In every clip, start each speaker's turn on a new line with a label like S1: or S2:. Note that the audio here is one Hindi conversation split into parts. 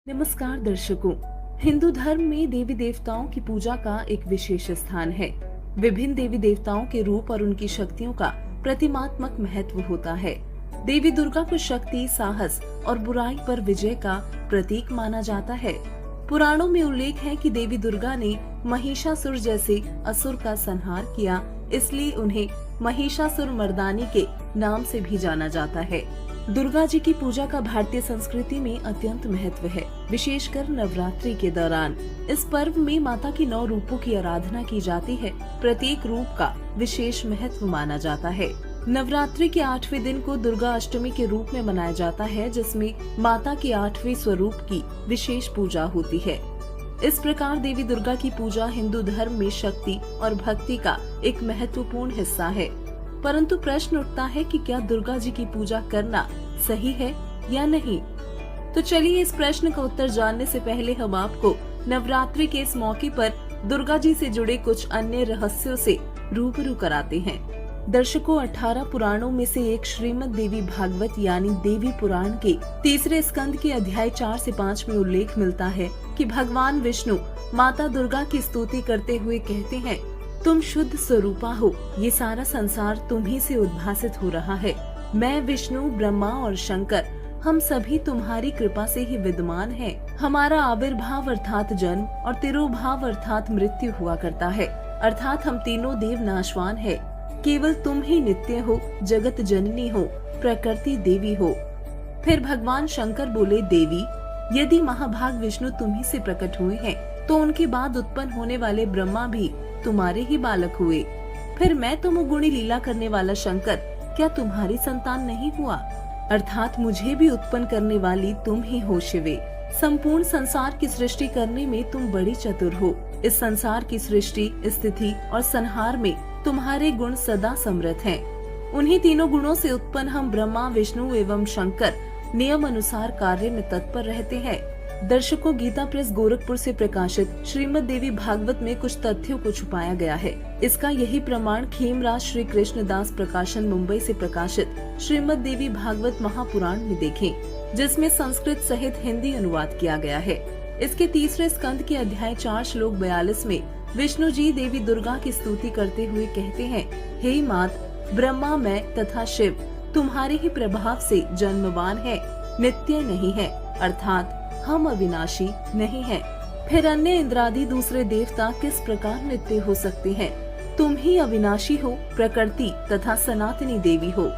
S1: नमस्कार दर्शकों। हिंदू धर्म में देवी देवताओं की पूजा का एक विशेष स्थान है। विभिन्न देवी देवताओं के रूप और उनकी शक्तियों का प्रतिमात्मक महत्व होता है। देवी दुर्गा को शक्ति, साहस और बुराई पर विजय का प्रतीक माना जाता है। पुराणों में उल्लेख है कि देवी दुर्गा ने महिषासुर जैसे असुर का संहार किया, इसलिए उन्हें महिषासुर मर्दानी के नाम से भी जाना जाता है। दुर्गा जी की पूजा का भारतीय संस्कृति में अत्यंत महत्व है, विशेषकर नवरात्रि के दौरान। इस पर्व में माता की 9 रूपों की आराधना की जाती है। प्रत्येक रूप का विशेष महत्व माना जाता है। नवरात्रि के 8वें दिन को दुर्गा अष्टमी के रूप में मनाया जाता है, जिसमें माता के 8वें स्वरूप की विशेष पूजा होती है। इस प्रकार देवी दुर्गा की पूजा हिंदू धर्म में शक्ति और भक्ति का एक महत्वपूर्ण हिस्सा है। परंतु प्रश्न उठता है कि क्या दुर्गा जी की पूजा करना सही है या नहीं। तो चलिए इस प्रश्न का उत्तर जानने से पहले हम आपको नवरात्रि के इस मौके पर दुर्गा जी से जुड़े कुछ अन्य रहस्यों से रूबरू कराते हैं। दर्शकों, 18 पुराणों में से एक श्रीमद् देवी भागवत यानी देवी पुराण के 3 स्कंद के अध्याय 4 से 5 में उल्लेख मिलता है कि भगवान विष्णु माता दुर्गा की स्तुति करते हुए कहते हैं, तुम शुद्ध स्वरूपा हो, ये सारा संसार तुम्ही से उद्भासित हो रहा है। मैं विष्णु, ब्रह्मा और शंकर, हम सभी तुम्हारी कृपा से ही विद्यमान हैं। हमारा आविर्भाव अर्थात जन्म और तिरोभाव अर्थात मृत्यु हुआ करता है, अर्थात हम तीनों देव नाशवान है। केवल तुम ही नित्य हो, जगत जननी हो, प्रकृति देवी हो। फिर भगवान शंकर बोले, देवी, यदि महाभाग विष्णु तुम्ही से प्रकट हुए हैं, तो उनके बाद उत्पन्न होने वाले ब्रह्मा भी तुम्हारे ही बालक हुए। फिर मैं तमोगुणी लीला करने वाला शंकर क्या तुम्हारी संतान नहीं हुआ? अर्थात मुझे भी उत्पन्न करने वाली तुम ही हो शिवे। संपूर्ण संसार की सृष्टि करने में तुम बड़ी चतुर हो। इस संसार की सृष्टि, स्थिति और संहार में तुम्हारे गुण सदा समृद्ध हैं। उन्हीं तीनों गुणों से उत्पन्न हम ब्रह्मा, विष्णु एवं शंकर नियम अनुसार कार्य में तत्पर रहते हैं। दर्शकों, गीता प्रेस गोरखपुर से प्रकाशित श्रीमद् देवी भागवत में कुछ तथ्यों को छुपाया गया है। इसका यही प्रमाण खेमराज श्री कृष्ण दास प्रकाशन मुंबई से प्रकाशित श्रीमद् देवी भागवत महापुराण में देखें, जिसमें संस्कृत सहित हिंदी अनुवाद किया गया है। इसके 3 स्कंद के अध्याय 4 श्लोक 42 में विष्णु जी देवी दुर्गा की स्तुति करते हुए कहते हैं, हे मात, ब्रह्मा, मैं तथा शिव तुम्हारे ही प्रभाव से जन्मवान है, नित्य नहीं है, अर्थात हम अविनाशी नहीं हैं। फिर अन्य इंद्रादि दूसरे देवता किस प्रकार नित्य हो सकते हैं? तुम ही अविनाशी हो, प्रकृति तथा सनातनी देवी हो।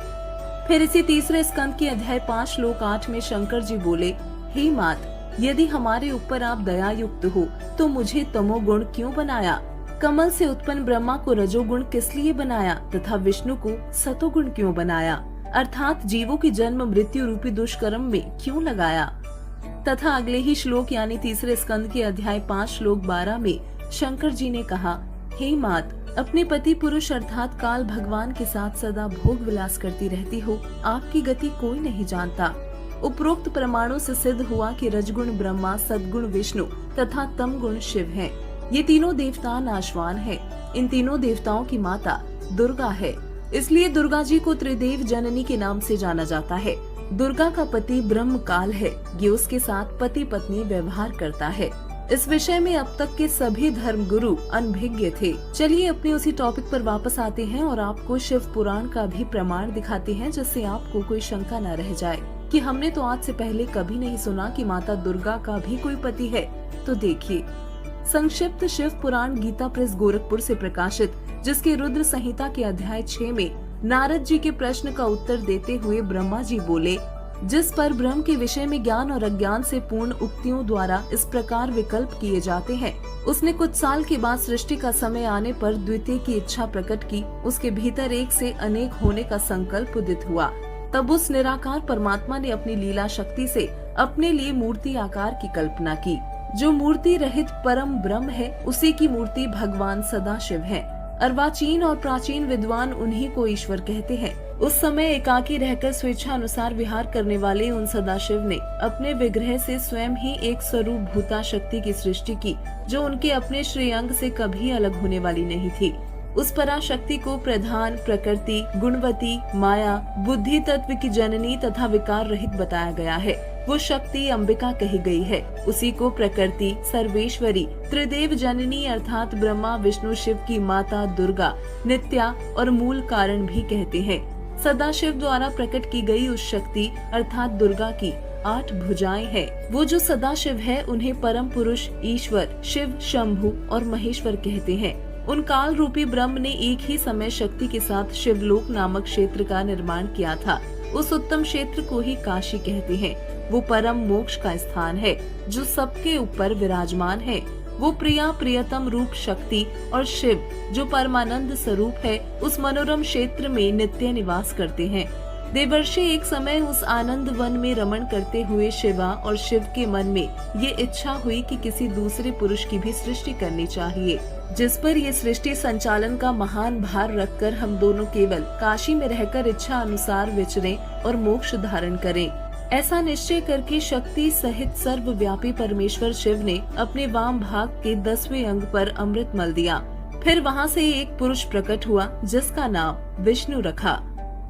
S1: फिर इसी 3 स्कंद के अध्याय 5 श्लोक 8 में शंकर जी बोले, हे मात, यदि हमारे ऊपर आप दया युक्त हो तो मुझे तमोगुण क्यों बनाया? कमल से उत्पन्न ब्रह्मा को रजोगुण किस लिए बनाया तथा विष्णु को सतोगुण क्यों बनाया? अर्थात जीवों की जन्म मृत्यु रूपी दुष्कर्म में क्यों लगाया? तथा अगले ही श्लोक यानी 3 स्कंद के अध्याय 5 श्लोक 12 में शंकर जी ने कहा, हे मात, अपने पति पुरुष अर्थात काल भगवान के साथ सदा भोग विलास करती रहती हो, आपकी गति कोई नहीं जानता। उपरोक्त प्रमाणों से सिद्ध हुआ कि रजगुण ब्रह्मा, सद्गुण विष्णु तथा तमगुण शिव हैं। ये तीनों देवता नाशवान हैं। इन तीनों देवताओं की माता दुर्गा है, इसलिए दुर्गा जी को त्रिदेव जननी के नाम से जाना जाता है। दुर्गा का पति ब्रह्म काल है, ये उसके साथ पति पत्नी व्यवहार करता है। इस विषय में अब तक के सभी धर्म गुरु अनभिज्ञ थे। चलिए अपने उसी टॉपिक पर वापस आते हैं और आपको शिव पुराण का भी प्रमाण दिखाते हैं, जिससे आपको कोई शंका न रह जाए कि हमने तो आज से पहले कभी नहीं सुना कि माता दुर्गा का भी कोई पति है। तो देखिए, संक्षिप्त शिव पुराण गीता प्रेस गोरखपुर से प्रकाशित, जिसके रुद्र संहिता के अध्याय 6 में नारद जी के प्रश्न का उत्तर देते हुए ब्रह्मा जी बोले, जिस पर ब्रह्म के विषय में ज्ञान और अज्ञान से पूर्ण उक्तियों द्वारा इस प्रकार विकल्प किए जाते हैं, उसने कुछ साल के बाद सृष्टि का समय आने पर द्वितीय की इच्छा प्रकट की। उसके भीतर एक से अनेक होने का संकल्प उदित हुआ। तब उस निराकार परमात्मा ने अपनी लीला शक्ति से अपने लिए मूर्ति आकार की कल्पना की। जो मूर्ति रहित परम ब्रह्म है, उसी की मूर्ति भगवान सदाशिव है। अर्वाचीन और प्राचीन विद्वान उन्हीं को ईश्वर कहते हैं। उस समय एकाकी रहकर स्वेच्छा अनुसार विहार करने वाले उन सदाशिव ने अपने विग्रह से स्वयं ही एक स्वरूप भूता शक्ति की सृष्टि की, जो उनके अपने श्रेयांग से कभी अलग होने वाली नहीं थी। उस पराशक्ति को प्रधान, प्रकृति, गुणवती, माया, बुद्धि तत्व की जननी तथा विकार रहित बताया गया है। वो शक्ति अंबिका कही गई है। उसी को प्रकृति, सर्वेश्वरी, त्रिदेव जननी अर्थात ब्रह्मा, विष्णु, शिव की माता दुर्गा, नित्या और मूल कारण भी कहते हैं। सदाशिव द्वारा प्रकट की गई उस शक्ति अर्थात दुर्गा की 8 भुजाएं हैं। वो जो सदाशिव है उन्हें परम पुरुष, ईश्वर, शिव, शंभु और महेश्वर कहते हैं। उन काल रूपी ब्रह्म ने एक ही समय शक्ति के साथ शिवलोक नामक क्षेत्र का निर्माण किया था। उस उत्तम क्षेत्र को ही काशी कहते हैं। वो परम मोक्ष का स्थान है जो सबके ऊपर विराजमान है। वो प्रिया प्रियतम रूप शक्ति और शिव जो परमानंद स्वरूप है उस मनोरम क्षेत्र में नित्य निवास करते हैं। देवर्षि एक समय उस आनंद वन में रमण करते हुए शिवा और शिव के मन में ये इच्छा हुई कि किसी दूसरे पुरुष की भी सृष्टि करनी चाहिए, जिस पर ये सृष्टि संचालन का महान भार रखकर हम दोनों केवल काशी में रहकर इच्छा अनुसार विचरें और मोक्ष धारण करें। ऐसा निश्चय करके शक्ति सहित सर्वव्यापी परमेश्वर शिव ने अपने वाम भाग के 10वें अंग पर अमृत मल दिया। फिर वहाँ से एक पुरुष प्रकट हुआ जिसका नाम विष्णु रखा।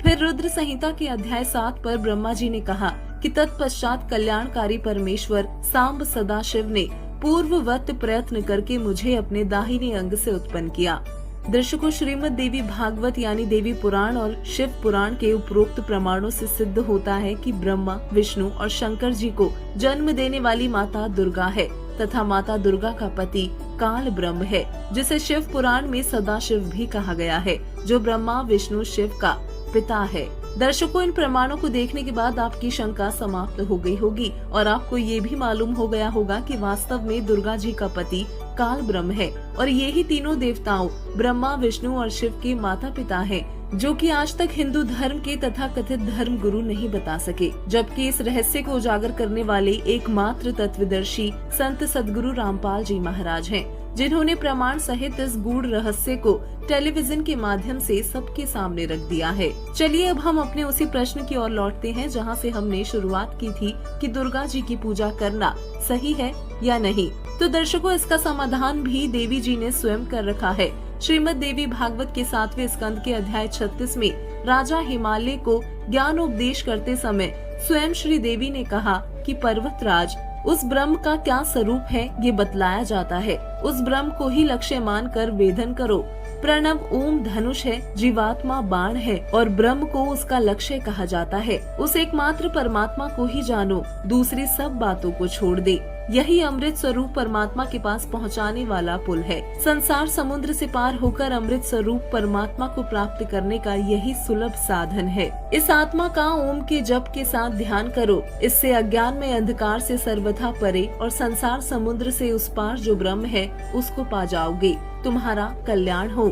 S1: फिर रुद्र संहिता के अध्याय 7 पर ब्रह्मा जी ने कहा कि तत्पश्चात कल्याणकारी परमेश्वर सांब सदाशिव ने पूर्ववत प्रयत्न करके मुझे अपने दाहिने अंग से उत्पन्न किया। दर्शकों, श्रीमद् देवी भागवत यानी देवी पुराण और शिव पुराण के उपरोक्त प्रमाणों से सिद्ध होता है कि ब्रह्मा, विष्णु और शंकर जी को जन्म देने वाली माता दुर्गा है तथा माता दुर्गा का पति काल ब्रह्म है, जिसे शिव पुराण में सदाशिव भी कहा गया है, जो ब्रह्मा, विष्णु, शिव का पिता है। दर्शकों, इन प्रमाणों को देखने के बाद आपकी शंका समाप्त हो गई होगी और आपको ये भी मालूम हो गया होगा कि वास्तव में दुर्गा जी का पति काल ब्रह्म है और ये ही तीनों देवताओं ब्रह्मा, विष्णु और शिव के माता पिता हैं, जो कि आज तक हिंदू धर्म के तथा कथित धर्म गुरु नहीं बता सके। जबकि इस रहस्य को उजागर करने वाले एकमात्र तत्वदर्शी संत सद्गुरु रामपाल जी महाराज हैं, जिन्होंने प्रमाण सहित इस गूढ़ रहस्य को टेलीविजन के माध्यम से सबके सामने रख दिया है। चलिए अब हम अपने उसी प्रश्न की ओर लौटते हैं जहां से हमने शुरुआत की थी कि दुर्गा जी की पूजा करना सही है या नहीं। तो दर्शकों, इसका समाधान भी देवी जी ने स्वयं कर रखा है। श्रीमद् देवी भागवत के 7वें स्कंद के अध्याय 36 में राजा हिमालय को ज्ञान उपदेश करते समय स्वयं श्री देवी ने कहा कि पर्वतराज, उस ब्रह्म का क्या स्वरूप है ये बतलाया जाता है। उस ब्रह्म को ही लक्ष्य मान कर वेदन करो। प्रणव ओम धनुष है, जीवात्मा बाण है और ब्रह्म को उसका लक्ष्य कहा जाता है। उस एकमात्र परमात्मा को ही जानो, दूसरी सब बातों को छोड़ दे। यही अमृत स्वरूप परमात्मा के पास पहुंचाने वाला पुल है। संसार समुद्र से पार होकर अमृत स्वरूप परमात्मा को प्राप्त करने का यही सुलभ साधन है। इस आत्मा का ओम के जप के साथ ध्यान करो। इससे अज्ञान में अंधकार से सर्वथा परे और संसार समुद्र से उस पार जो ब्रह्म है उसको पा जाओगे। तुम्हारा कल्याण हो।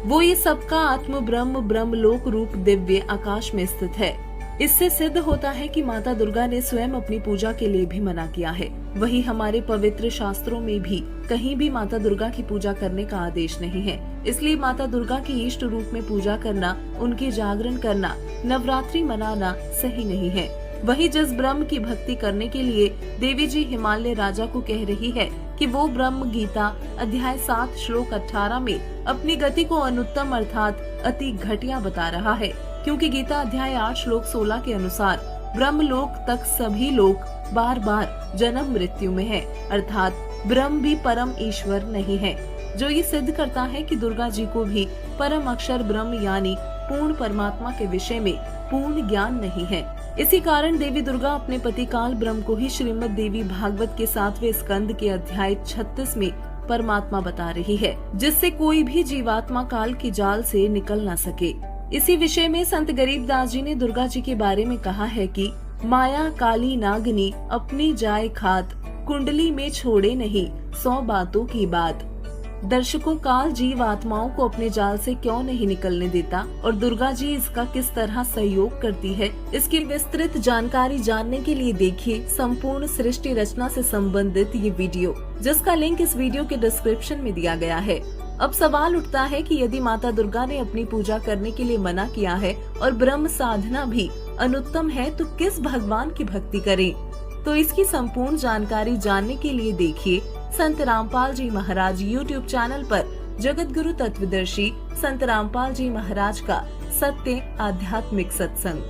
S1: वो ये सबका आत्म ब्रह्म ब्रह्मलोक रूप दिव्य आकाश में स्थित है। इससे सिद्ध होता है कि माता दुर्गा ने स्वयं अपनी पूजा के लिए भी मना किया है। वही हमारे पवित्र शास्त्रों में भी कहीं भी माता दुर्गा की पूजा करने का आदेश नहीं है। इसलिए माता दुर्गा की इष्ट रूप में पूजा करना, उनकी जागरण करना, नवरात्रि मनाना सही नहीं है। वही जिस ब्रह्म की भक्ति करने के लिए देवी जी हिमालय राजा को कह रही है कि वो ब्रह्म गीता अध्याय 7 श्लोक 18 में अपनी गति को अनुत्तम अर्थात अति घटिया बता रहा है, क्योंकि गीता अध्याय 8 श्लोक 16 के अनुसार ब्रह्मलोक तक सभी लोग बार बार जन्म मृत्यु में है, अर्थात ब्रह्म भी परम ईश्वर नहीं है, जो ये सिद्ध करता है कि दुर्गा जी को भी परम अक्षर ब्रह्म यानी पूर्ण परमात्मा के विषय में पूर्ण ज्ञान नहीं है। इसी कारण देवी दुर्गा अपने पति काल ब्रह्म को ही श्रीमद् देवी भागवत के 7वें स्कंद के अध्याय 36 में परमात्मा बता रही है, जिससे कोई भी जीवात्मा काल के जाल से निकल न सके। इसी विषय में संत गरीबदास जी ने दुर्गा जी के बारे में कहा है कि माया काली नागनी अपनी जाय खात, कुंडली में छोड़े नहीं 100 बातों की बात। दर्शकों, काल जीव आत्माओं को अपने जाल से क्यों नहीं निकलने देता और दुर्गा जी इसका किस तरह सहयोग करती है, इसकी विस्तृत जानकारी जानने के लिए देखिए संपूर्ण सृष्टि रचना से संबंधित ये वीडियो, जिसका लिंक इस वीडियो के डिस्क्रिप्शन में दिया गया है। अब सवाल उठता है कि यदि माता दुर्गा ने अपनी पूजा करने के लिए मना किया है और ब्रह्म साधना भी अनुत्तम है, तो किस भगवान की भक्ति करें? तो इसकी संपूर्ण जानकारी जानने के लिए देखिए संत रामपाल जी महाराज YouTube चैनल पर जगत गुरु तत्वदर्शी संत रामपाल जी महाराज का सत्य आध्यात्मिक सत्संग।